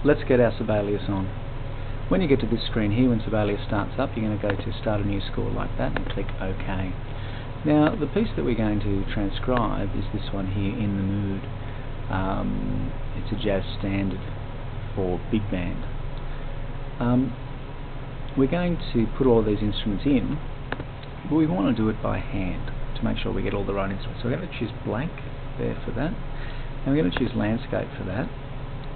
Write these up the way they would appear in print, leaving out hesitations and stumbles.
let's get our Sibelius on. When you get to this screen here, when Sibelius starts up, you're going to go to Start a New Score like that and click OK. Now, the piece that we're going to transcribe is this one here, In the Mood. It's a jazz standard for big band. We're going to put all of these instruments in, but we want to do it by hand to make sure we get all the right instruments. So we're going to choose blank there for that, and we're going to choose landscape for that,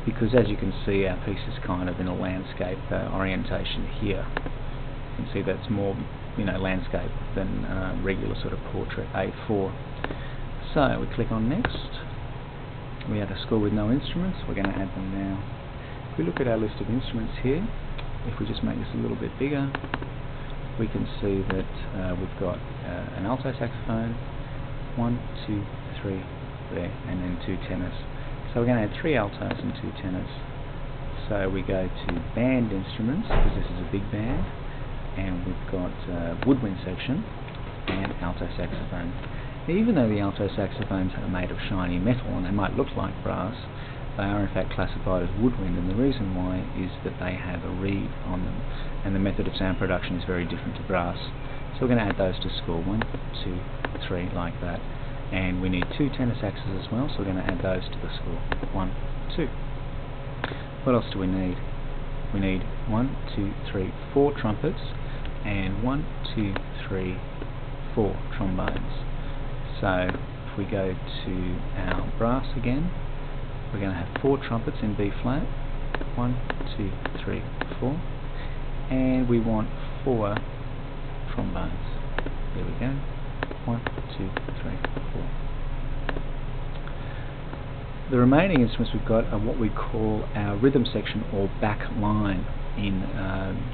because as you can see, our piece is kind of in a landscape orientation here. You can see that's more, landscape than regular sort of portrait A4. So we click on next. We have a score with no instruments. We're going to add them now. If we look at our list of instruments here, if we just make this a little bit bigger, we can see that we've got an alto saxophone, 1, 2, 3 there, and then 2 tenors. So we're going to add 3 altos and 2 tenors. So we go to band instruments, because this is a big band, and we've got woodwind section and alto saxophone. Even though the alto saxophones are made of shiny metal and they might look like brass, they are in fact classified as woodwind, and the reason why is that they have a reed on them, and the method of sound production is very different to brass. So we're going to add those to score, 1, 2, 3, like that. And we need 2 tenor saxes as well, so we're going to add those to the score, 1, 2. What else do we need? We need 1, 2, 3, 4 trumpets, and 1, 2, 3, 4 trombones. So if we go to our brass again, we're going to have 4 trumpets in B flat, 1, 2, 3, 4, and we want 4 trombones. There we go, 1, 2, 3, 4. The remaining instruments we've got are what we call our rhythm section, or back line in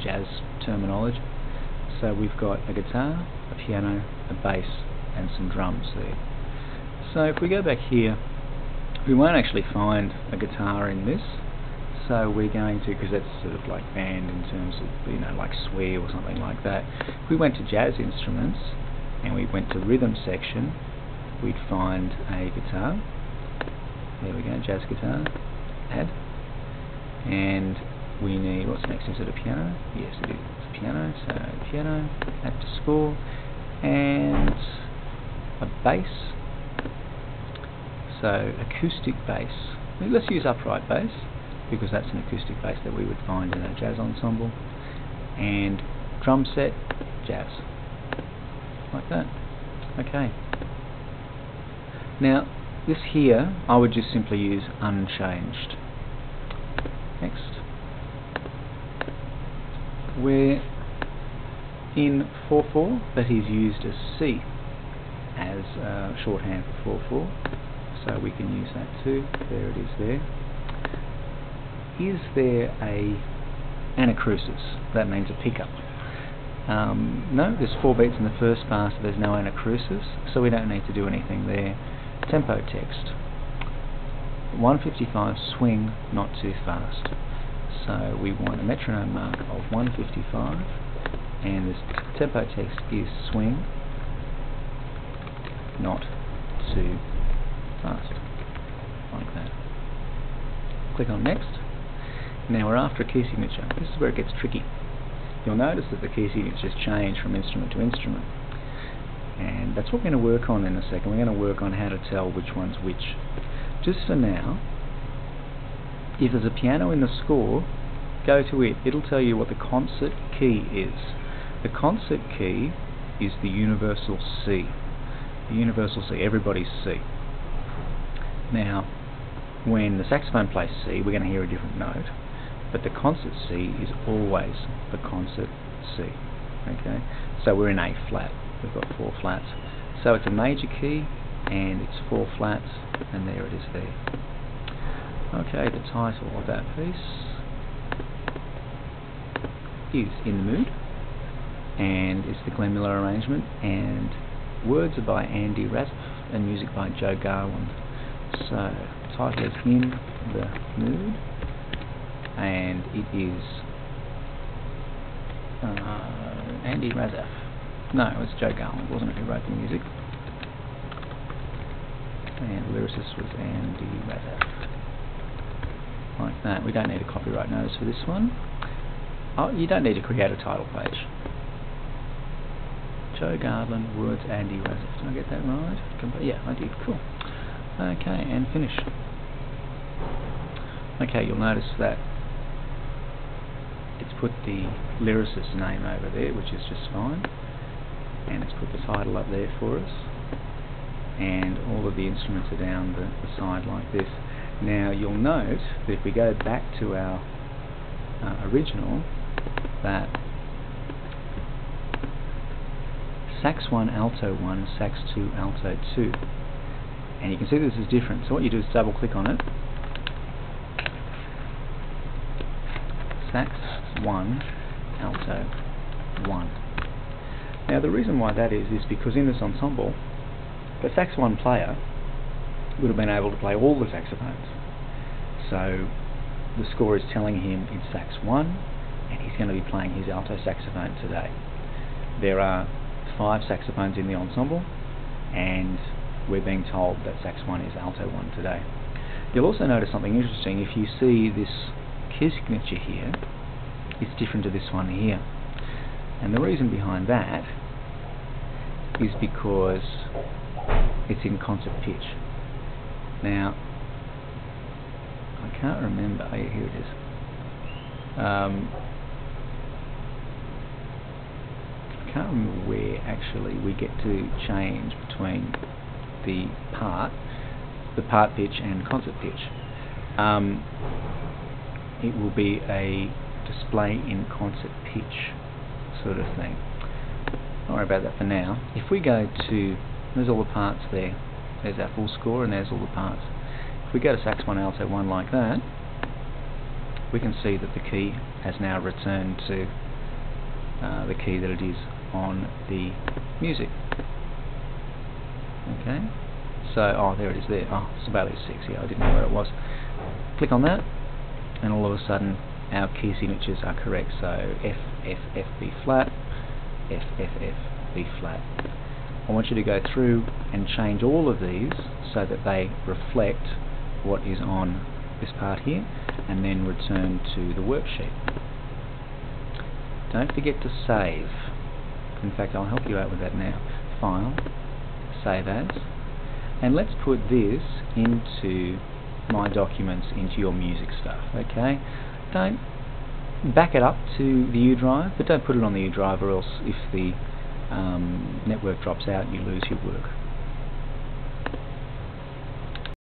jazz terminology. So we've got a guitar, a piano, a bass, and some drums there. So if we go back here, we won't actually find a guitar in this, so we're going to, because that's sort of like band in terms of, like swear or something like that. If we went to jazz instruments and we went to rhythm section, we'd find a guitar. There we go, jazz guitar, add. And we need, what's next, is it a piano? Yes it is, it's a piano, so piano, add to score, and a bass. So acoustic bass. Let's use upright bass, because that's an acoustic bass that we would find in a jazz ensemble. And drum set, jazz. Like that. Okay. Now, this here, I would just simply use unchanged. Next. We're in 4/4, that is used as C as shorthand for 4/4. So we can use that too. There it is there. Is there a anacrusis? That means a pickup. No, there's 4 beats in the first bar, so there's no anacrusis, so we don't need to do anything there. Tempo text. 155 swing, not too fast. So we want a metronome mark of 155, and this tempo text is swing, not too fast, like that. Click on next. Now we're after a key signature. This is where it gets tricky. You'll notice that the key signatures change from instrument to instrument, and that's what we're going to work on in a second. We're going to work on how to tell which one's which. Just for now, if there's a piano in the score, go to it. It'll tell you what the concert key is. The concert key is the universal C. The universal C, everybody's C. Now, when the saxophone plays C, we're going to hear a different note, but the concert C is always the concert C. Okay, so we're in A flat. We've got 4 flats, so it's a major key and it's 4 flats, and there it is there. Okay, the title of that piece is In the Mood, and it's the Glenn Miller arrangement, and words are by Andy Razaf and music by Joe Garland. So the title is In the Mood, and it is Andy Razaf. No, it was Joe Garland, wasn't it, who wrote the music? And the lyricist was Andy Razaf. like that. We don't need a copyright notice for this one. Oh, you don't need to create a title page. Joe Gardland, words Andy Razif. Did I get that right? Yeah, I did. Cool. Okay, and finish. Okay, you'll notice that it's put the lyricist's name over there, which is just fine, and it's put the title up there for us, and all of the instruments are down the side like this. Now you'll note that if we go back to our original, that sax 1, alto 1, sax 2, alto 2, and you can see this is different. So what you do is double click on it, sax 1, alto 1. Now the reason why that is because in this ensemble the sax 1 player would have been able to play all the saxophones. So the score is telling him it's sax 1 and he's going to be playing his alto saxophone today. There are 5 saxophones in the ensemble and we're being told that sax 1 is alto 1 today. You'll also notice something interesting. If you see this key signature here, it's different to this one here. And the reason behind that is because it's in concert pitch. Now, I can't remember. Oh, yeah, here it is. I can't remember where actually we get to change between the part pitch and concert pitch. It will be a display in concert pitch sort of thing. Don't worry about that for now. If we go to, there's all the parts there. There's our full score and there's all the parts. If we go to sax 1, alto 1 like that, we can see that the key has now returned to the key that it is on the music. Okay, so, oh, there it is there. Oh, Sibelius 6, yeah, I didn't know where it was. Click on that, and all of a sudden our key signatures are correct. So F, F, F, B flat, F, F, F, B flat. I want you to go through and change all of these so that they reflect what is on this part here, and then return to the worksheet. Don't forget to save. In fact, I'll help you out with that now. File, Save As, and let's put this into My Documents, into your music stuff. Okay, don't back it up to the U drive, but don't put it on the U drive, or else if the network drops out, you lose your work.